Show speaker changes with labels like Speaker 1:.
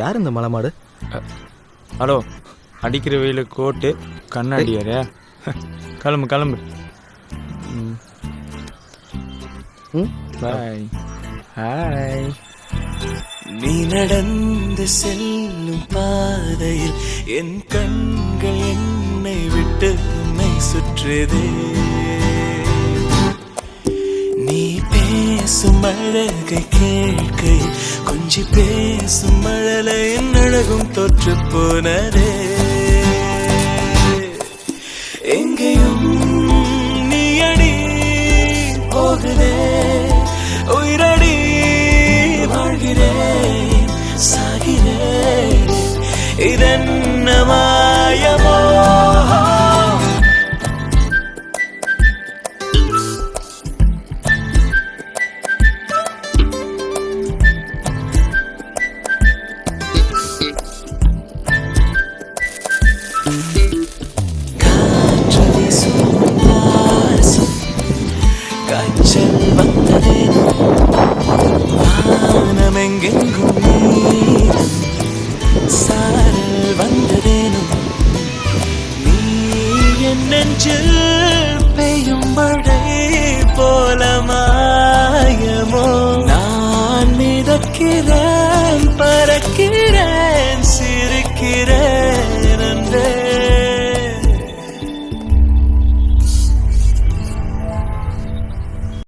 Speaker 1: யார் இந்த மலை மாடு?
Speaker 2: ஹலோ, அடிக்கிற வெயில கோட்டு கண்ணாடியாரே. கிளம்பு கிளம்பு. பாய். ஹாய்.
Speaker 3: நீ நடந்து செல்லும் பாதையில் என் கண்கள் என்னை விட்டு உன்னை சுற்றுதே. நீ பேசும் அழகை கேட்கையில் கொஞ்சி பேசும் மழலை என் அழகும் தொற்று போனதே. எங்கேயும் நீ அடி போகுதே, உயிரடி வாழ்கிறேன் சாகிறேன், இதென்ன மாயமோ. காற்று வீசும் வாசம், காய்ச்சல் வந்ததேனோ, வானம் எங்கெங்கும் நீரம், சாரல் வந்ததேனோ, நீ என் நெஞ்சில் பெய்யும் மழை போல மாயமோ. நான் மிதக்கிறேன்